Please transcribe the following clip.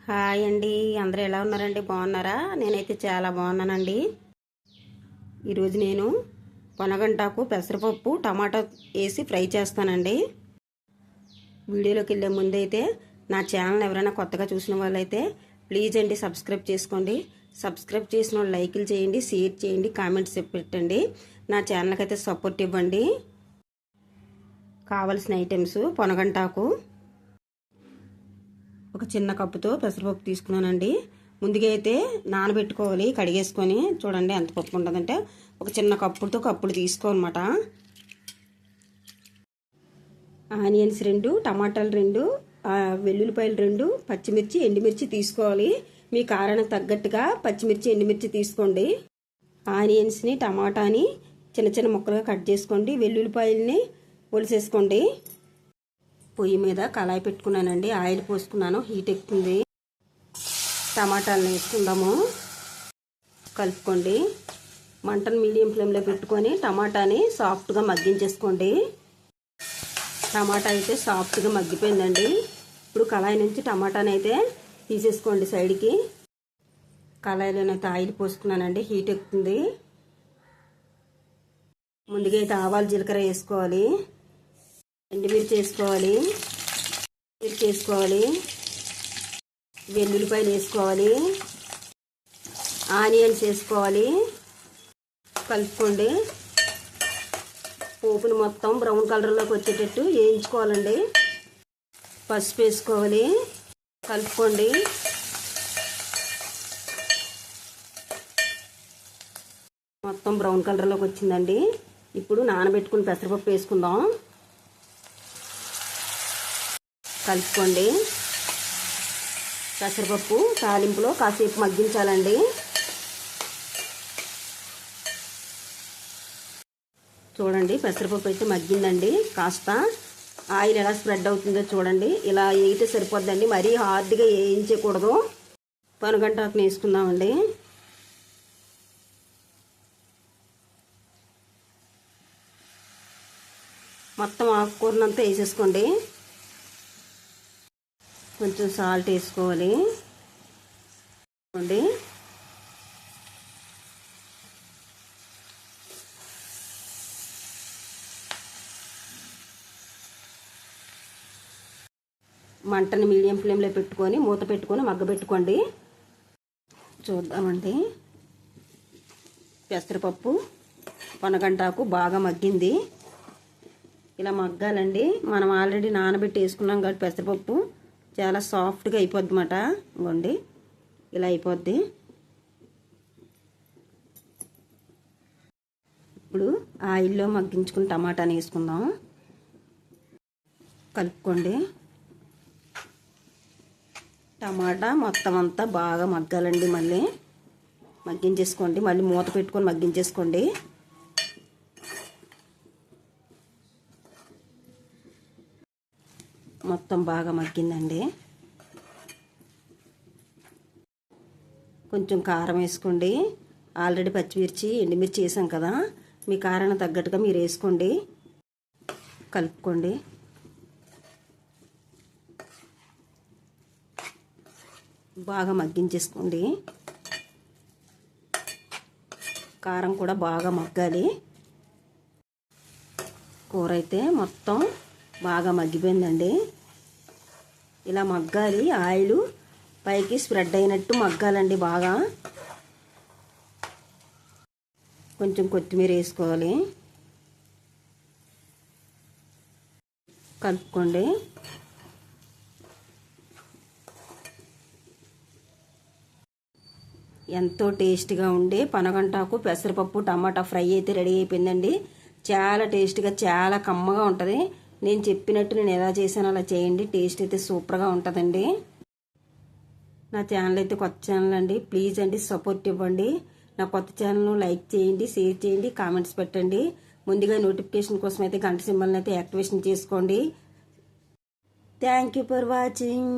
Hi అండి, అందరూ ఎలా ఉన్నారండి? బాగున్నారా? నేనైతే చాలా బాగున్నానండి. ఈరోజు నేను పొనగంటాకు పెసరపప్పు టమాటా వేసి ఫ్రై చేస్తానండి. వీడియోలోకి వెళ్ళే ముందైతే నా ఛానల్ ఎవరైనా కొత్తగా చూసిన వాళ్ళైతే ప్లీజ్ అండి సబ్స్క్రైబ్ చేసుకోండి. సబ్స్క్రైబ్ చేసిన వాళ్ళు లైకులు చేయండి, షేర్ చేయండి, కామెంట్స్ పెట్టండి. నా ఛానల్కి అయితే సపోర్ట్ ఇవ్వండి. కావలసిన ఐటమ్స్: పొనగంటాకు ఒక చిన్న కప్పుతో పెసరపప్పు తీసుకున్నానండి. ముందుగా అయితే నానబెట్టుకోవాలి, కడిగేసుకొని. చూడండి ఎంత పప్పు ఉంటుందంటే ఒక చిన్న కప్పుతో కప్పుడు తీసుకోవాలన్నమాట. ఆనియన్స్ 2, టమాటాలు 2, వెల్లుల్లిపాయలు 2, పచ్చిమిర్చి, ఎండుమిర్చి తీసుకోవాలి. మీ కారానికి తగ్గట్టుగా పచ్చిమిర్చి, ఎండుమిర్చి తీసుకోండి. ఆనియన్స్ని, టమాటాని చిన్న చిన్న ముక్కలుగా కట్ చేసుకోండి. వెల్లుల్లిపాయలని ఒలిసేసుకోండి. పొయ్యి మీద కళాయి పెట్టుకున్నానండి. ఆయిల్ పోసుకున్నాను, హీట్ ఎక్కుతుంది. టమాటాలను వేసుకుందాము, కలుపుకోండి. మంటను మీడియం ఫ్లేమ్లో పెట్టుకొని టమాటాని సాఫ్ట్గా మగ్గించేసుకోండి. టమాటా అయితే సాఫ్ట్గా మగ్గిపోయిందండి. ఇప్పుడు కళాయి నుంచి టమాటాని అయితే తీసేసుకోండి సైడ్కి. కళాయిలోనైతే ఆయిల్ పోసుకున్నానండి, హీట్ ఎక్కుతుంది. ముందుగా అయితే ఆవాలు జీలకర్ర వేసుకోవాలి, ఎండుమిర్చి వేసుకోవాలి, మిర్చి వేసుకోవాలి, వెల్లుల్లిపాయలు వేసుకోవాలి, ఆనియన్స్ వేసుకోవాలి. కలుపుకోండి. పోపుని మొత్తం బ్రౌన్ కలర్లోకి వచ్చేటట్టు వేయించుకోవాలండి. పసుపు వేసుకోవాలి, కలుపుకోండి. మొత్తం బ్రౌన్ కలర్లోకి వచ్చిందండి. ఇప్పుడు నానబెట్టుకుని పెసరపప్పు వేసుకుందాం, కలుపుకోండి. పెసరపప్పు తాలింపులో కాసేపు మగ్గించాలండి. చూడండి పెసరపప్పు అయితే మగ్గిందండి. కాస్త ఆయిల్ ఎలా స్ప్రెడ్ అవుతుందో చూడండి. ఇలా వేయితే సరిపోద్దండి, మరీ హార్డ్గా వేయించకూడదు. పొనగంటాకుని వేసుకుందామండి. మొత్తం ఆకుకూరనంతా వేసేసుకోండి. కొంచెం సాల్ట్ వేసుకోవాలి. మంటని మీడియం ఫ్లేమ్లో పెట్టుకొని మూత పెట్టుకొని మగ్గబెట్టుకోండి. చూద్దామండి. పెసరపప్పు పొనగంటాకు బాగా మగ్గింది. ఇలా మగ్గాలండి. మనం ఆల్రెడీ నానబెట్టి వేసుకున్నాం కాబట్టి పెసరపప్పు చాలా సాఫ్ట్గా అయిపోద్ది అన్నమాట. ఇవ్వండి, ఇలా అయిపోద్ది. ఇప్పుడు ఆయిల్లో మగ్గించుకుని టమాటాని వేసుకుందాం, కలుపుకోండి. టమాటా మొత్తం అంతా బాగా మగ్గాలండి. మళ్ళీ మగ్గించేసుకోండి. మళ్ళీ మూత పెట్టుకొని మగ్గించేసుకోండి. మొత్తం బాగా మగ్గిందండి. కొంచెం కారం వేసుకోండి. ఆల్రెడీ పచ్చిమిర్చి, ఎండుమిర్చి వేసాం కదా, మీ కారానికి తగ్గట్టుగా మీరు వేసుకోండి. కలుపుకోండి. బాగా మగ్గించేసుకోండి. కారం కూడా బాగా మగ్గాలి. కూర అయితే మొత్తం బాగా మగ్గిపోయిందండి. ఇలా మగ్గాలి. ఆయిల్ పైకి స్ప్రెడ్ అయినట్టు మగ్గాలండి బాగా. కొంచెం కొత్తిమీర వేసుకోవాలి, కలుపుకోండి. ఎంతో టేస్ట్గా ఉండే పొనగంటాకు పెసరపప్పు టమాటా ఫ్రై అయితే రెడీ అయిపోయిందండి. చాలా టేస్ట్గా, చాలా కమ్మగా ఉంటుంది. నేను చెప్పినట్టు నేను ఎలా చేశానో అలా చేయండి. టేస్ట్ అయితే సూపర్గా ఉంటుందండి. నా ఛానల్ అయితే కొత్త ఛానల్ అండి. ప్లీజ్ అండి సపోర్ట్ ఇవ్వండి. నా కొత్త ఛానల్ను లైక్ చేయండి, షేర్ చేయండి, కామెంట్స్ పెట్టండి. ముందుగా నోటిఫికేషన్ కోసం అయితే గంట సింబల్ని అయితే యాక్టివేషన్ చేసుకోండి. Thank you for watching.